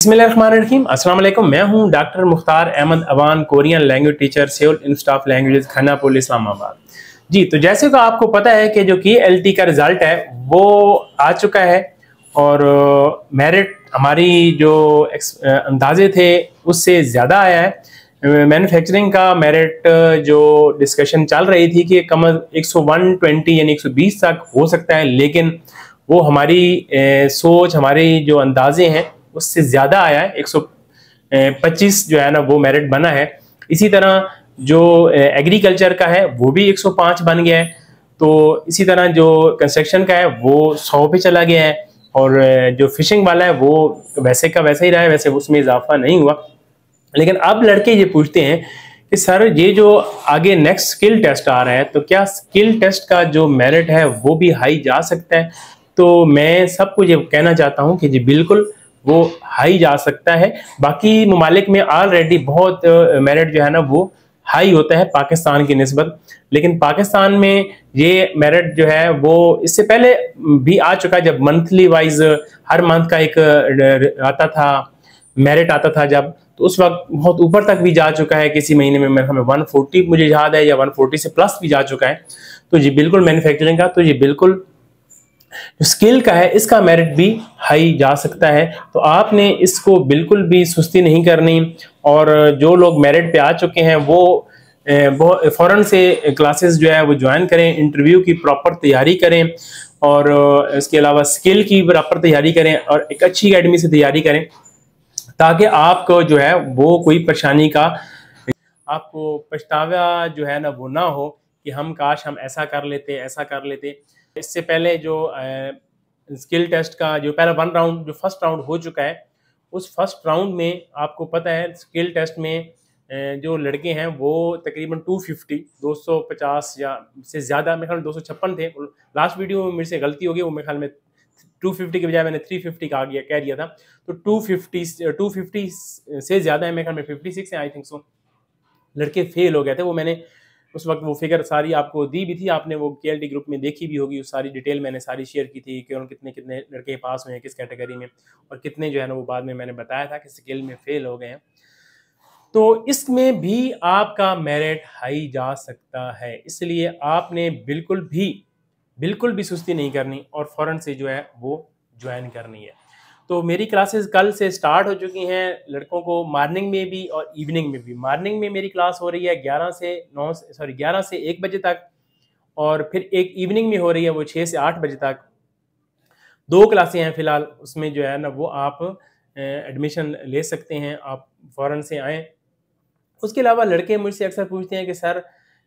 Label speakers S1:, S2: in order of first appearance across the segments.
S1: बिस्मिल्लाहिर्रहमानिर्रहीम। अस्सलाम वालेकुम। मैं हूं doctor Mukhtar Ahmed Awan, Korean language teacher, Seoul Institute of Languages, Khanapur, Islamabad. जी, तो जैसे कि आपको पता है कि जो KLT का रिजल्ट है वो आ चुका है और मेरिट हमारी जो अंदाजे थे उससे ज़्यादा आया है। मैन्युफैक्चरिंग का मेरिट जो डिस्कशन चल रही थी कि कम 120 यानी 120 तक हो सकता है, लेकिन वो हमारी सोच, हमारी जो अंदाजे हैं उससे ज़्यादा आया है। 125 जो है ना वो मेरिट बना है। इसी तरह जो एग्रीकल्चर का है वो भी 105 बन गया है। तो इसी तरह जो कंस्ट्रक्शन का है वो 100 पे चला गया है और जो फिशिंग वाला है वो वैसे का वैसा ही रहा है, वैसे उसमें इजाफा नहीं हुआ। लेकिन अब लड़के ये पूछते हैं कि सर ये जो आगे नेक्स्ट स्किल टेस्ट आ रहा है तो क्या स्किल टेस्ट का जो मेरिट है वो भी हाई जा सकता है? तो मैं सबको ये कहना चाहता हूँ कि जी बिल्कुल वो हाई जा सकता है। बाकी ममालिक में ऑलरेडी बहुत मेरिट जो है ना वो हाई होता है पाकिस्तान की निस्बत, लेकिन पाकिस्तान में ये मेरिट जो है वो इससे पहले भी आ चुका है। जब मंथली वाइज हर मंथ का एक आता था, मेरिट आता था जब, तो उस वक्त बहुत ऊपर तक भी जा चुका है। किसी महीने में हमें 140 मुझे याद है, या 140 से प्लस भी जा चुका है। तो जी बिल्कुल मैन्युफैक्चरिंग का तो ये बिल्कुल स्किल का है, इसका मेरिट भी हाई जा सकता है। तो आपने इसको बिल्कुल भी सुस्ती नहीं करनी। और जो लोग मेरिट पे आ चुके हैं वो फौरन से क्लासेस जो है वो ज्वाइन करें, इंटरव्यू की प्रॉपर तैयारी करें और इसके अलावा स्किल की प्रॉपर तैयारी करें और एक अच्छी अकेडमी से तैयारी करें, ताकि आपको जो है वो कोई परेशानी का, आपको पछतावा जो है ना वो ना हो कि हम काश हम ऐसा कर लेते, ऐसा कर लेते। इससे पहले जो स्किल टेस्ट का जो पहला वन राउंड, जो फर्स्ट राउंड हो चुका है, उस फर्स्ट राउंड में आपको पता है स्किल टेस्ट में जो लड़के हैं वो तकरीबन 250 या से ज़्यादा, मेरे ख्याल 256 थे। लास्ट वीडियो में मेरे से गलती हो गई, वो मेरे ख्याल में 250 के बजाय मैंने 350 कह दिया था। तो 250 से ज़्यादा है, मेरे ख्याल में 56 है, आई थिंक सो, लड़के फेल हो गए थे। वो मैंने उस वक्त वो फिगर सारी आपको दी भी थी, आपने वो KLT ग्रुप में देखी भी होगी। उस सारी डिटेल मैंने सारी शेयर की थी कि उन कितने कितने लड़के पास हुए हैं किस कैटेगरी में, और कितने जो है ना वो बाद में मैंने बताया था कि स्किल में फेल हो गए हैं। तो इसमें भी आपका मेरिट हाई जा सकता है, इसलिए आपने बिल्कुल भी सुस्ती नहीं करनी और फ़ौरन से जो है वो ज्वाइन करनी है। तो मेरी क्लासेस कल से स्टार्ट हो चुकी हैं लड़कों को, मॉर्निंग में भी और इवनिंग में भी। मॉर्निंग में मेरी क्लास हो रही है 11 से 1 बजे तक, और फिर एक इवनिंग में हो रही है वो 6 से 8 बजे तक। 2 क्लासें हैं फ़िलहाल, उसमें जो है ना वो आप एडमिशन ले सकते हैं, आप फ़ौरन से आएँ। उसके अलावा लड़के मुझसे अक्सर पूछते हैं कि सर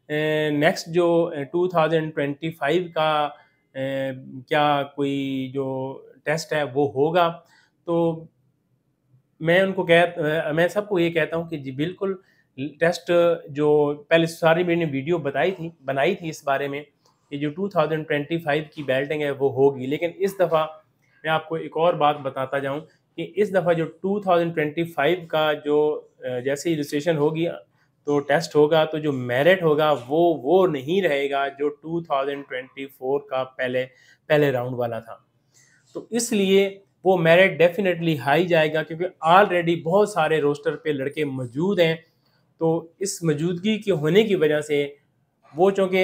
S1: नेक्स्ट जो 2025 का क्या कोई जो टेस्ट है वो होगा? तो मैं सबको ये कहता हूँ कि जी बिल्कुल टेस्ट, जो पहले सारी मैंने वीडियो बनाई थी इस बारे में कि जो 2025 की बैल्टिंग है वो होगी। लेकिन इस दफ़ा मैं आपको एक और बात बताता जाऊँ कि इस दफ़ा जो 2025 का जो जैसे ही रजिस्ट्रेशन होगी तो टेस्ट होगा, तो जो मेरिट होगा वो नहीं रहेगा जो 2024 का पहले राउंड वाला था। तो इसलिए वो मेरिट डेफिनेटली हाई जाएगा, क्योंकि ऑलरेडी बहुत सारे रोस्टर पे लड़के मौजूद हैं। तो इस मौजूदगी के होने की वजह से वो चूँकि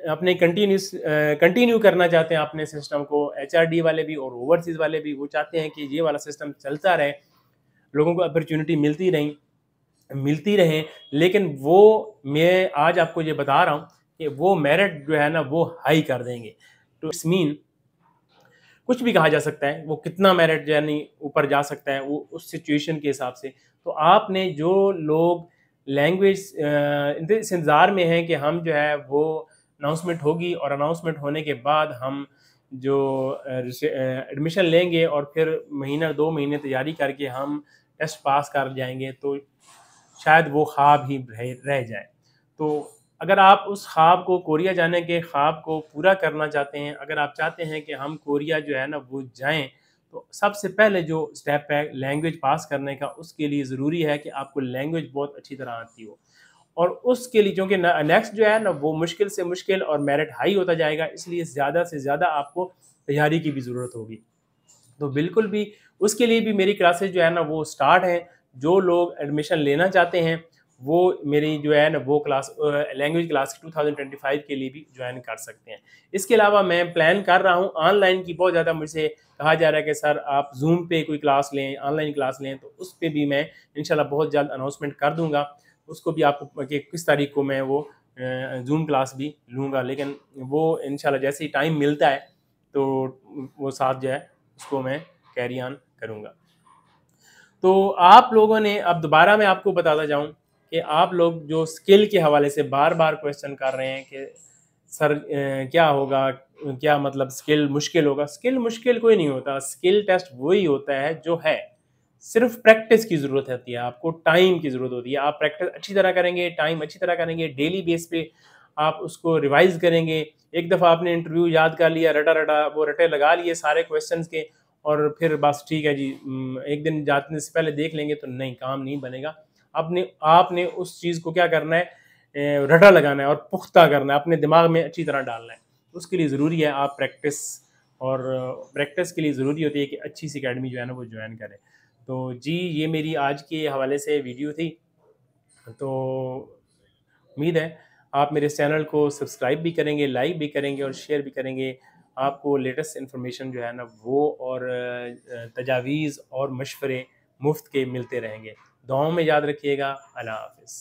S1: अपने कंटिन्यू करना चाहते हैं अपने सिस्टम को, HRD वाले भी और ओवरसीज़ वाले भी वो चाहते हैं कि ये वाला सिस्टम चलता रहे, लोगों को अपॉर्चुनिटी मिलती रहे। लेकिन वो मैं आज आपको ये बता रहा हूँ कि वो मेरिट जो है ना वो हाई कर देंगे। तो इट्स मीन कुछ भी कहा जा सकता है, वो कितना मेरिट यानी ऊपर जा सकता है वो उस सिचुएशन के हिसाब से। तो आपने जो लोग लैंग्वेज इस इंतज़ार में हैं कि हम जो है वो अनाउंसमेंट होगी और अनाउंसमेंट होने के बाद हम जो एडमिशन लेंगे और फिर महीना 2 महीने तैयारी करके हम टेस्ट पास कर जाएंगे, तो शायद वो ख्वाब ही रह जाए। तो अगर आप उस ख्वाब को, कोरिया जाने के ख्वाब को पूरा करना चाहते हैं, अगर आप चाहते हैं कि हम कोरिया जो है ना वो जाएँ, तो सबसे पहले जो स्टेप है लैंग्वेज पास करने का, उसके लिए ज़रूरी है कि आपको लैंग्वेज बहुत अच्छी तरह आती हो। और उसके लिए क्योंकि नेक्स्ट जो है ना वो मुश्किल से मुश्किल और मेरिट हाई होता जाएगा, इसलिए ज़्यादा से ज़्यादा आपको तैयारी की भी ज़रूरत होगी। तो बिल्कुल भी उसके लिए भी मेरी क्लासेस जो है ना वो स्टार्ट हैं। जो लोग एडमिशन लेना चाहते हैं वो मेरी जो है ना वो क्लास लैंग्वेज क्लास 2025 के लिए भी ज्वाइन कर सकते हैं। इसके अलावा मैं प्लान कर रहा हूँ ऑनलाइन की, बहुत ज़्यादा मुझसे कहा जा रहा है कि सर आप ज़ूम पे कोई क्लास लें, ऑनलाइन क्लास लें, तो उस पे भी मैं इंशाल्लाह बहुत जल्द अनाउंसमेंट कर दूँगा। उसको भी आपको कि किस तारीख को मैं वो ज़ूम क्लास भी लूँगा, लेकिन वो इंशाल्लाह जैसे ही टाइम मिलता है तो वो साथ जो है उसको मैं कैरी ऑन करूँगा। तो आप लोगों ने, अब दोबारा मैं आपको बताता जाऊँ कि आप लोग जो स्किल के हवाले से बार-बार क्वेश्चन कर रहे हैं कि सर क्या होगा? क्या मतलब स्किल मुश्किल होगा? स्किल मुश्किल कोई नहीं होता, स्किल टेस्ट वही होता है जो है। सिर्फ़ प्रैक्टिस की ज़रूरत होती है, आपको टाइम की ज़रूरत होती है। आप प्रैक्टिस अच्छी तरह करेंगे, टाइम अच्छी तरह करेंगे, डेली बेस पे आप उसको रिवाइज़ करेंगे। एक दफ़ा आपने इंटरव्यू याद कर लिया, रटा-रटा वो रटे लगा लिए सारे क्वेश्चन्स के, और फिर बस ठीक है जी, एक दिन जाने से पहले देख लेंगे तो नहीं, काम नहीं बनेगा। आपने आपने उस चीज़ को क्या करना है, रटा लगाना है और पुख्ता करना है, अपने दिमाग में अच्छी तरह डालना है। उसके लिए ज़रूरी है आप प्रैक्टिस, और प्रैक्टिस के लिए ज़रूरी होती है कि अच्छी सी अकेडमी जो है ना वो जॉइन करें। तो जी, ये मेरी आज के हवाले से वीडियो थी। तो उम्मीद है आप मेरे इस चैनल को सब्सक्राइब भी करेंगे, लाइक भी करेंगे और शेयर भी करेंगे। आपको लेटेस्ट इन्फॉर्मेशन जो है ना वो, और तजावीज़ और मशवरे मुफ़्त के मिलते रहेंगे। दुआओं में याद रखिएगा। अल्लाह हाफ़िज़।